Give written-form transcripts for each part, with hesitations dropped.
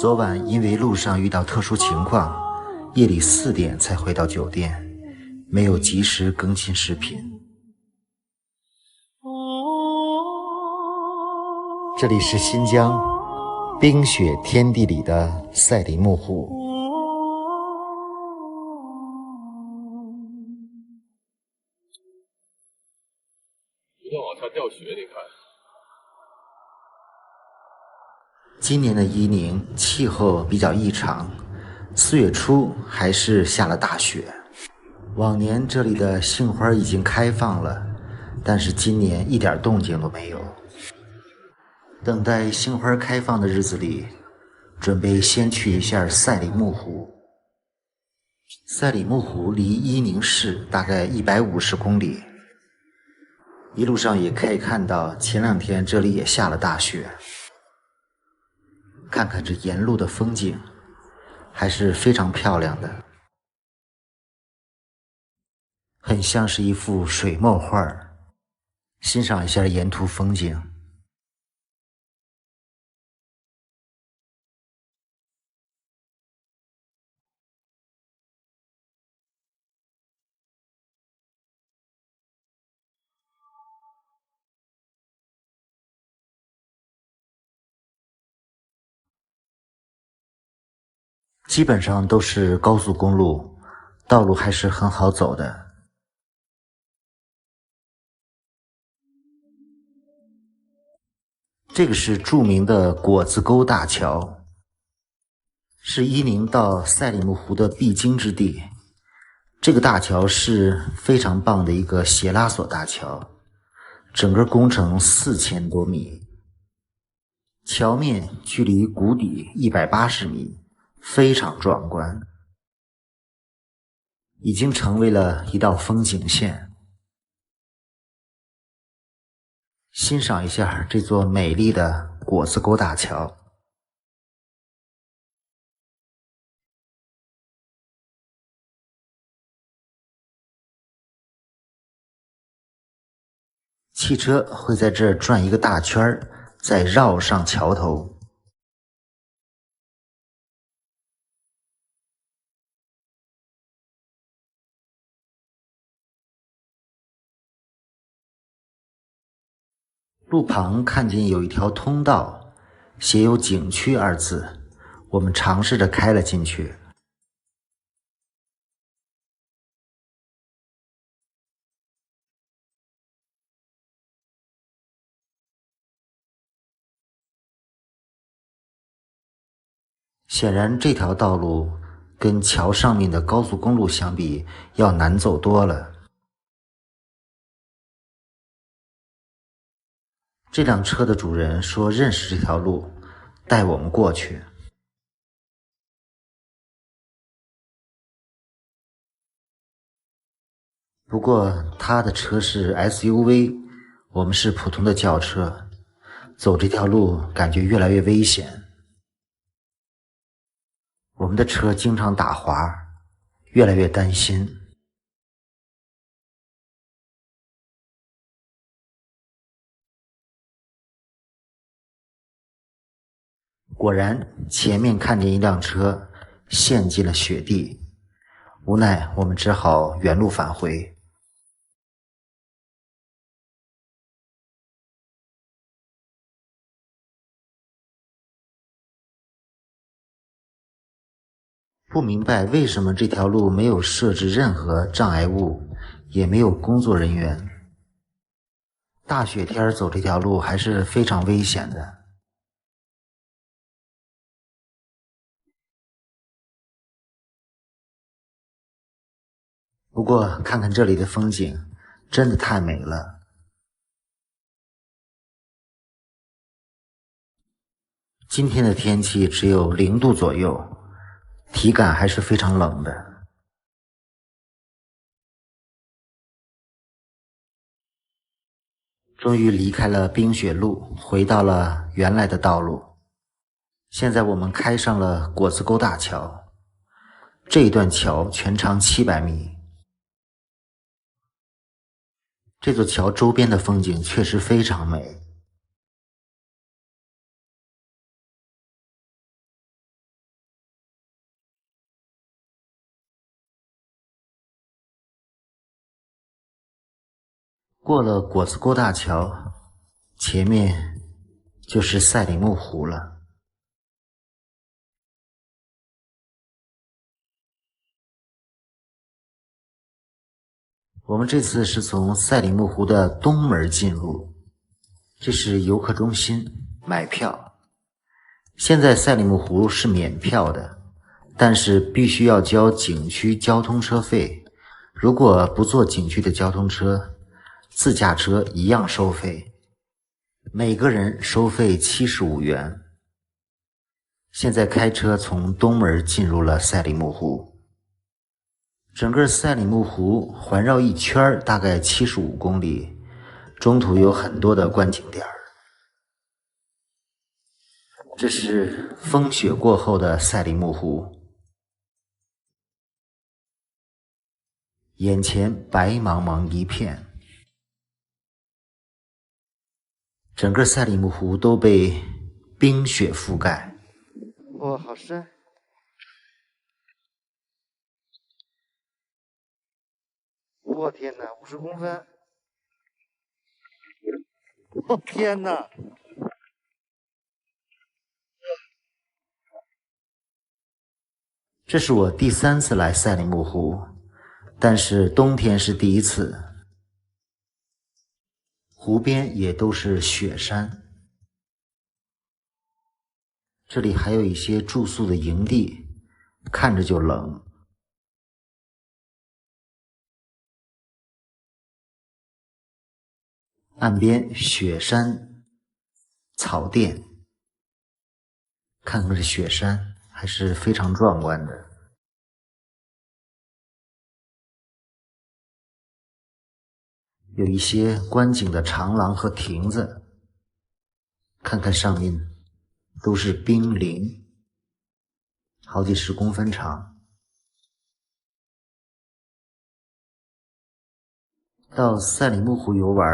昨晚因为路上遇到特殊情况，夜里4点才回到酒店，没有及时更新视频。这里是新疆冰雪天地里的赛里木湖。不断往下掉雪，你看。今年的伊宁气候比较异常，4月初还是下了大雪。往年这里的杏花已经开放了，但是今年一点动静都没有。等待杏花开放的日子里，准备先去一下赛里木湖。赛里木湖离伊宁市大概150公里。一路上也可以看到前2天这里也下了大雪。看看这沿路的风景，还是非常漂亮的，很像是一幅水墨画。欣赏一下沿途风景。基本上都是高速公路，道路还是很好走的。这个是著名的果子沟大桥，是伊宁到赛里木湖的必经之地。这个大桥是非常棒的一个斜拉索大桥，整个工程4000多米，桥面距离谷底180米，非常壮观，已经成为了一道风景线。欣赏一下这座美丽的果子沟大桥。汽车会在这儿转一个大圈，再绕上桥头。路旁看见有一条通道，写有景区2字，我们尝试着开了进去。显然这条道路跟桥上面的高速公路相比要难走多了。这辆车的主人说认识这条路，带我们过去。不过他的车是 SUV， 我们是普通的轿车，走这条路感觉越来越危险。我们的车经常打滑，越来越担心。果然，前面看见一辆车陷进了雪地，无奈我们只好原路返回。不明白为什么这条路没有设置任何障碍物，也没有工作人员。大雪天走这条路还是非常危险的。不过看看这里的风景，真的太美了。今天的天气只有0度左右，体感还是非常冷的。终于离开了冰雪路，回到了原来的道路。现在我们开上了果子沟大桥，这一段桥全长700米。这座桥周边的风景确实非常美。过了果子沟大桥，前面就是赛里木湖了。我们这次是从赛里木湖的东门进入，这是游客中心，买票。现在赛里木湖是免票的，但是必须要交景区交通车费。如果不坐景区的交通车，自驾车一样收费，每个人收费75元。现在开车从东门进入了赛里木湖。整个赛里木湖环绕一圈大概75公里，中途有很多的观景点。这是风雪过后的赛里木湖，眼前白茫茫一片，整个赛里木湖都被冰雪覆盖。哇，好深！我天哪，50公分！我天哪！这是我第3次来赛里木湖，但是冬天是第1次。湖边也都是雪山，这里还有一些住宿的营地，看着就冷。岸边雪山草甸，看看这雪山还是非常壮观的。有一些观景的长廊和亭子，看看上面都是冰凌，好几十公分长。到赛里木湖游玩，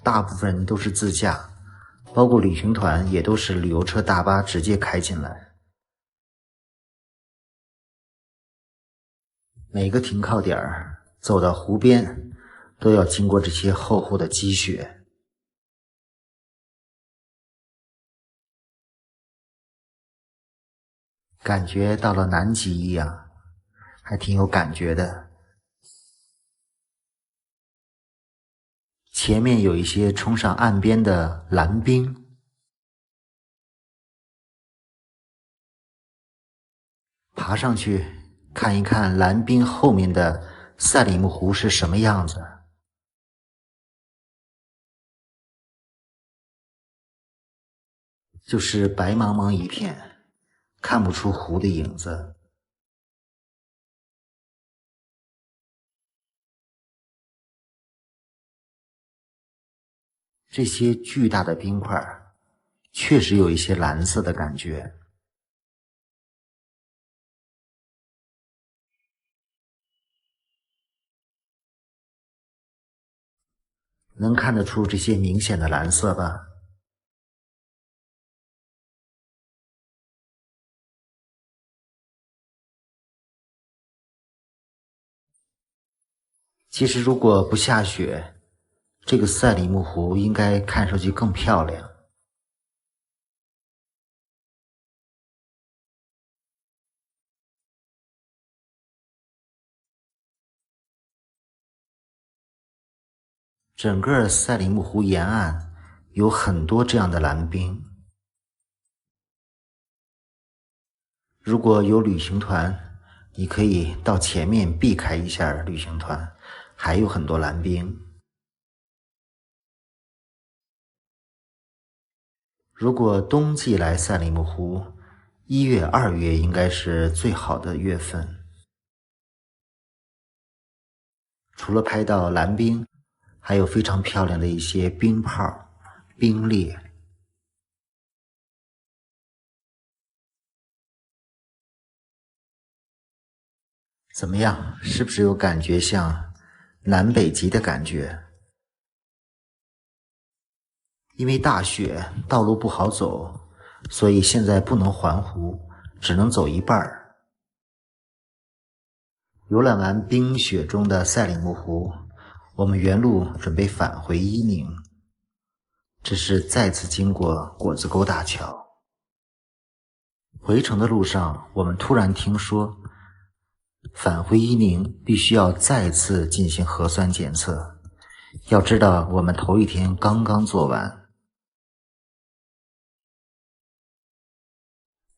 大部分人都是自驾，包括旅行团也都是旅游车大巴直接开进来。每个停靠点走到湖边都要经过这些厚厚的积雪，感觉到了南极一样，还挺有感觉的。前面有一些冲上岸边的蓝冰，爬上去看一看蓝冰后面的赛里木湖是什么样子。就是白茫茫一片，看不出湖的影子。这些巨大的冰块确实有一些蓝色的感觉。能看得出这些明显的蓝色吧？其实如果不下雪，这个赛里木湖应该看上去更漂亮。整个赛里木湖沿岸有很多这样的蓝冰。如果有旅行团，你可以到前面避开一下旅行团，还有很多蓝冰。如果冬季来赛里木湖，1月、2月应该是最好的月份。除了拍到蓝冰，还有非常漂亮的一些冰泡、冰裂。怎么样？是不是有感觉像南北极的感觉？因为大雪，道路不好走，所以现在不能环湖，只能走一半儿。游览完冰雪中的赛里木湖，我们原路准备返回伊宁。这是再次经过果子沟大桥。回程的路上，我们突然听说，返回伊宁必须要再次进行核酸检测。要知道，我们头一天刚刚做完。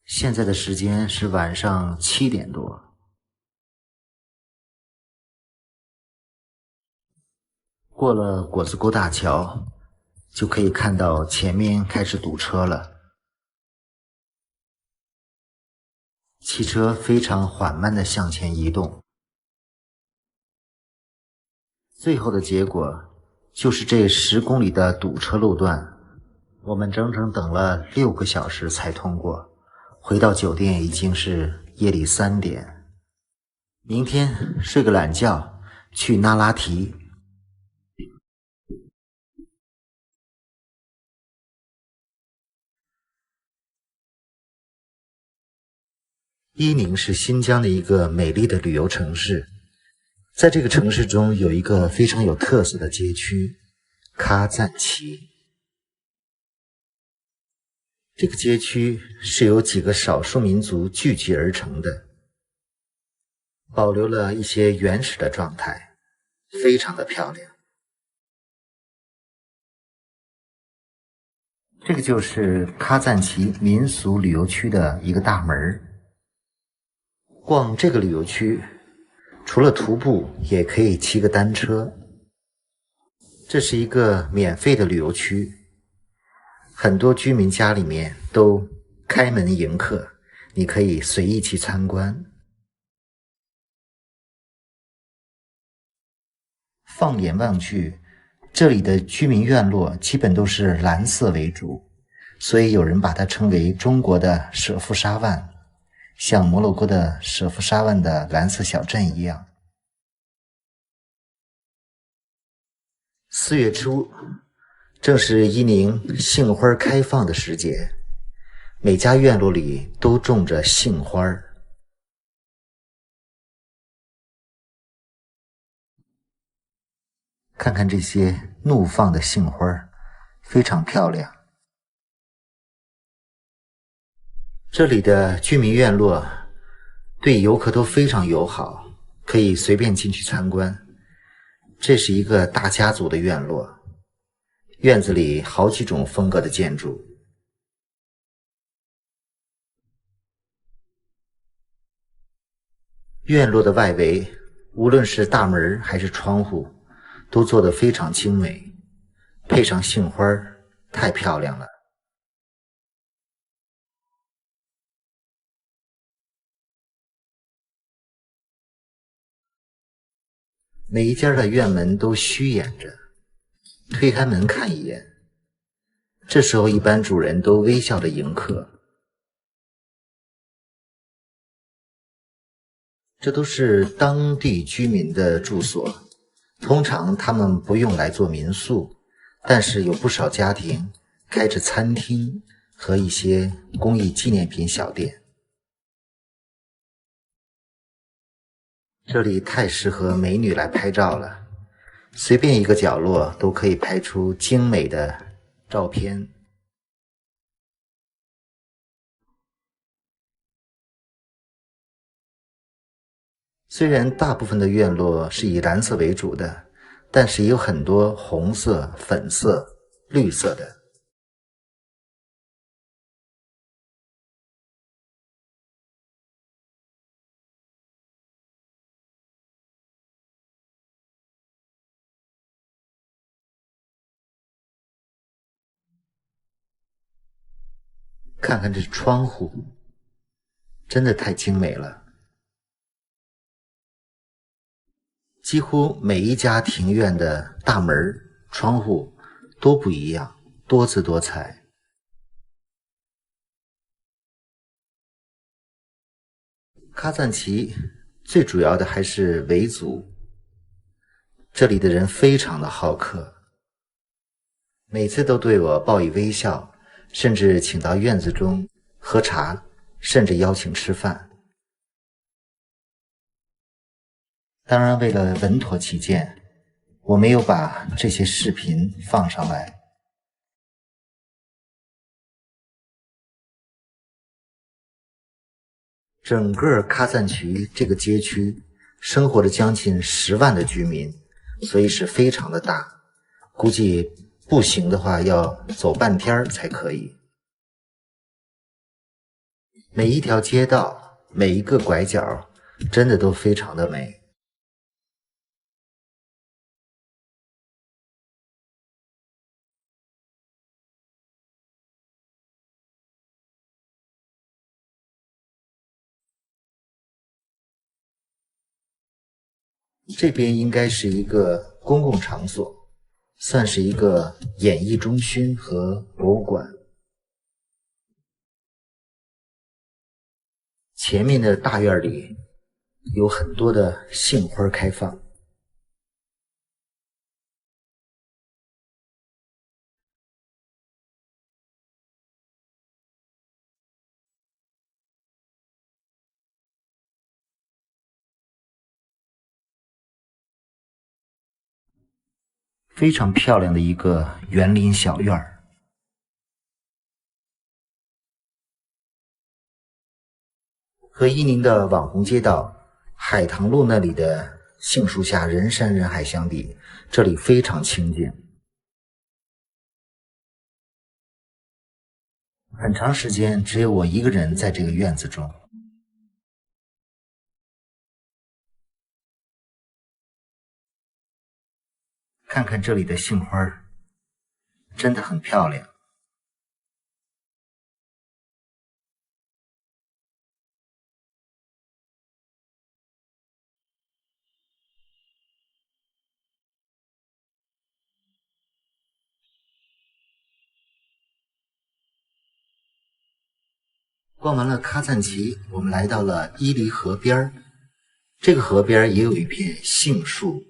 现在的时间是晚上7点多。过了果子沟大桥，就可以看到前面开始堵车了。汽车非常缓慢地向前移动。最后的结果就是这10公里的堵车路段，我们整整等了6个小时才通过。回到酒店已经是夜里3点。明天睡个懒觉，去那拉提。伊宁是新疆的一个美丽的旅游城市。在这个城市中有一个非常有特色的街区喀赞旗。这个街区是由几个少数民族聚集而成的，保留了一些原始的状态，非常的漂亮。这个就是喀赞旗民俗旅游区的一个大门。逛这个旅游区，除了徒步，也可以骑个单车。这是一个免费的旅游区，很多居民家里面都开门迎客，你可以随意去参观。放眼望去，这里的居民院落基本都是蓝色为主，所以有人把它称为中国的舍夫沙万，像摩洛哥的舍夫沙万的蓝色小镇一样。4月初正是伊宁杏花开放的时节，每家院落里都种着杏花。看看这些怒放的杏花，非常漂亮。这里的居民院落对游客都非常友好，可以随便进去参观。这是一个大家族的院落，院子里好几种风格的建筑。院落的外围，无论是大门还是窗户，都做得非常精美，配上杏花，太漂亮了。每一家的院门都虚掩着，推开门看一眼，这时候一般主人都微笑地迎客。这都是当地居民的住所，通常他们不用来做民宿，但是有不少家庭开着餐厅和一些工艺纪念品小店。这里太适合美女来拍照了，随便一个角落都可以拍出精美的照片。虽然大部分的院落是以蓝色为主的，但是也有很多红色、粉色、绿色的。看看这窗户，真的太精美了。几乎每一家庭院的大门、窗户都不一样，多姿多彩。喀赞旗最主要的还是维族，这里的人非常的好客。每次都对我报以微笑，甚至请到院子中喝茶，甚至邀请吃饭。当然，为了稳妥起见，我没有把这些视频放上来。整个喀赞区这个街区生活着将近10万的居民，所以是非常的大，估计步行的话要走半天才可以。每一条街道，每一个拐角，真的都非常的美。这边应该是一个公共场所，算是一个演艺中心和博物馆。前面的大院里有很多的杏花开放。非常漂亮的一个园林小院儿。和伊宁的网红街道海棠路那里的杏树下人山人海相比，这里非常清静。很长时间只有我一个人在这个院子中。看看这里的杏花，真的很漂亮。逛完了喀赞其，我们来到了伊犁河边。这个河边也有一片杏树。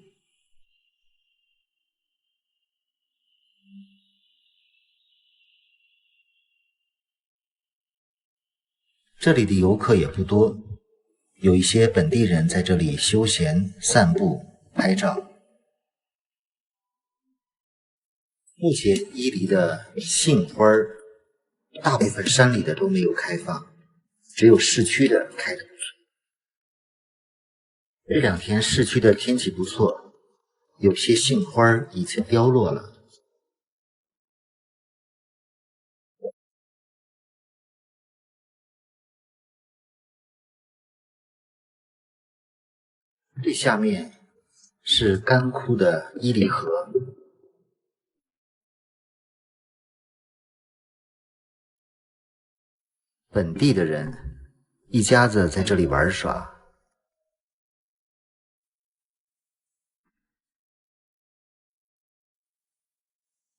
这里的游客也不多，有一些本地人在这里休闲、散步、拍照。目前伊犁的杏花大部分山里的都没有开放，只有市区的开得不错。这2天市区的天气不错，有些杏花已经凋落了。这下面是干枯的伊犁河。本地的人一家子在这里玩耍。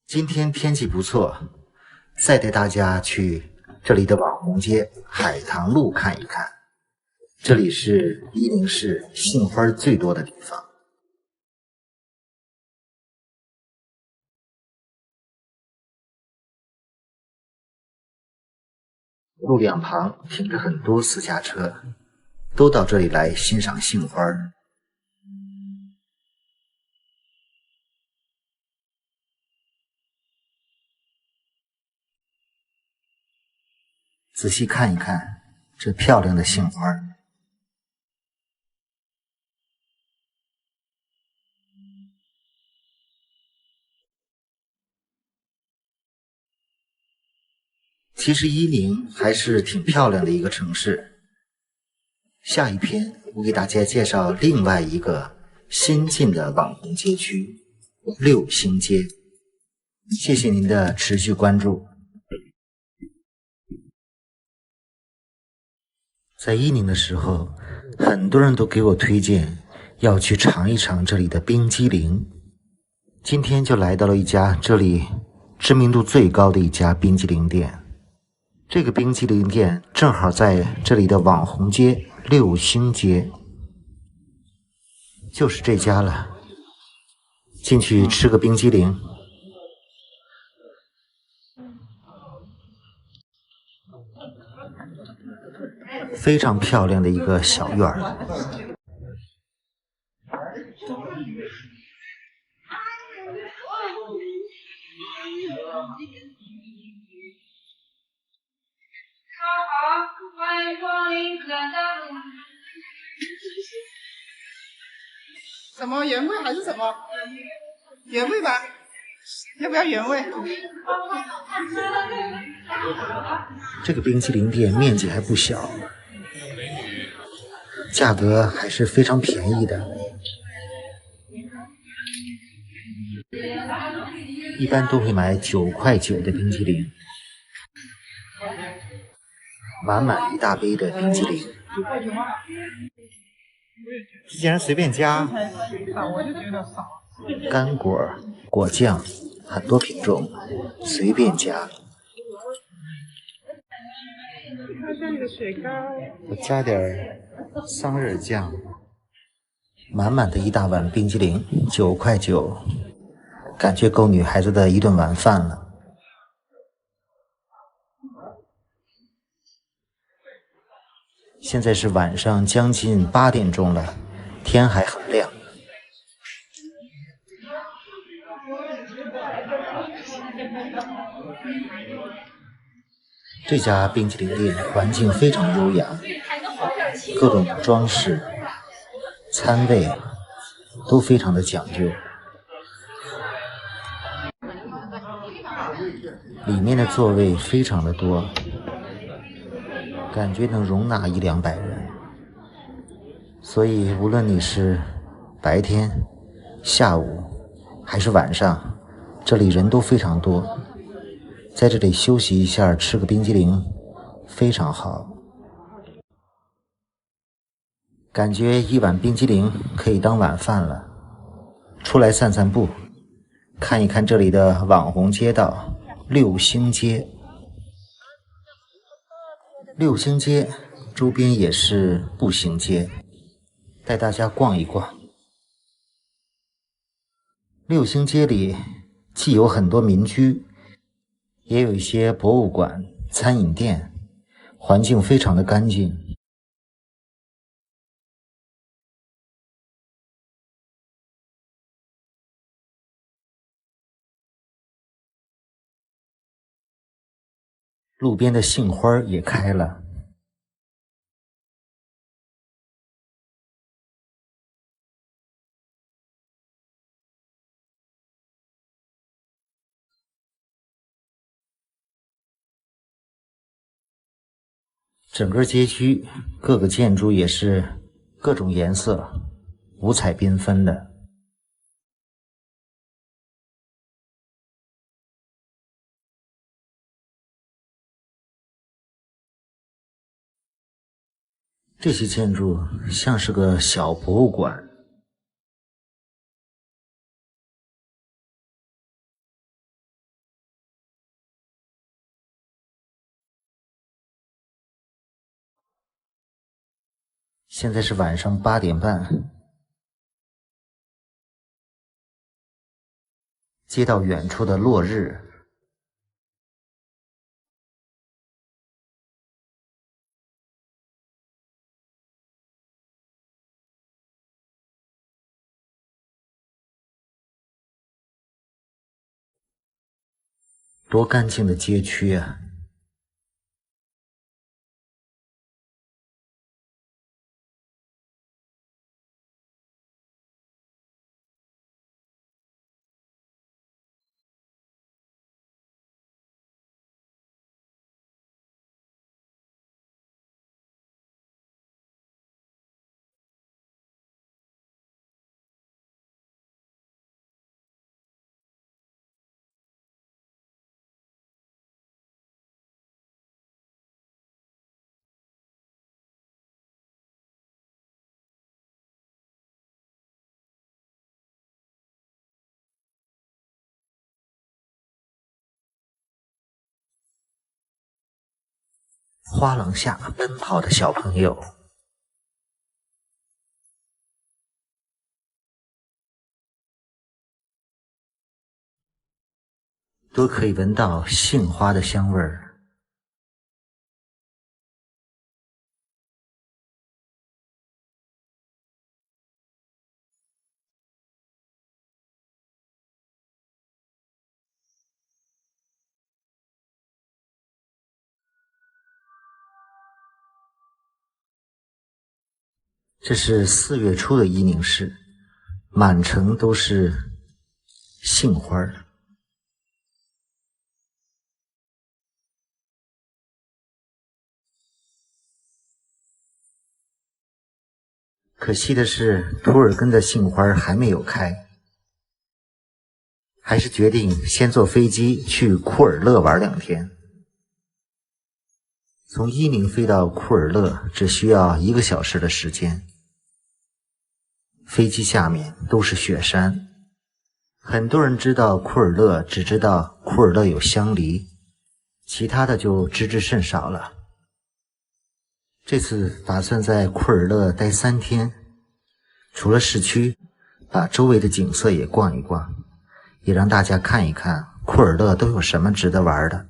今天天气不错，再带大家去这里的网红街海棠路看一看。这里是伊宁市杏花最多的地方。路两旁停着很多私家车，都到这里来欣赏杏花。仔细看一看这漂亮的杏花。其实伊宁还是挺漂亮的一个城市。下一篇我给大家介绍另外一个新进的网红街区六星街。谢谢您的持续关注。在伊宁的时候，很多人都给我推荐要去尝一尝这里的冰激凌。今天就来到了一家这里知名度最高的一家冰激凌店。这个冰激凌店正好在这里的网红街六星街，就是这家了。进去吃个冰激凌。非常漂亮的一个小院儿。好，欢迎光临可大陆。什么原味还是什么？原味吧，要不要原味？这个冰淇淋店面积还不小，价格还是非常便宜的。一般都会买9.9块的冰淇淋，满满一大杯的冰淇淋。既然随便加，我就觉得少。干果、果酱，很多品种，随便加。它像一个雪糕。我加点桑葚酱。满满的一大碗冰淇淋，9.9块，感觉够女孩子的一顿晚饭了。现在是晚上将近8点钟了，天还很亮。这家冰淇淋店环境非常优雅，各种装饰、餐位都非常的讲究。里面的座位非常的多，感觉能容纳100-200人。所以无论你是白天、下午还是晚上，这里人都非常多。在这里休息一下，吃个冰激凌非常好。感觉一碗冰激凌可以当晚饭了。出来散散步，看一看这里的网红街道六星街。六星街周边也是步行街，带大家逛一逛。六星街里既有很多民居，也有一些博物馆、餐饮店，环境非常的干净。路边的杏花也开了。整个街区各个建筑也是各种颜色，五彩缤纷的。这些建筑像是个小博物馆。现在是晚上8点半，接到远处的落日。多干净的街区啊！花廊下奔跑的小朋友，都可以闻到杏花的香味儿。这是4月初的伊宁市，满城都是杏花。可惜的是，图尔根的杏花还没有开，还是决定先坐飞机去库尔勒玩2天。从伊宁飞到库尔勒只需要1个小时的时间。飞机下面都是雪山，很多人知道库尔勒，只知道库尔勒有香梨，其他的就知之甚少了。这次打算在库尔勒待3天，除了市区，把周围的景色也逛一逛，也让大家看一看库尔勒都有什么值得玩的。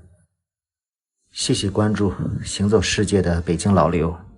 谢谢关注，行走世界的北京老刘。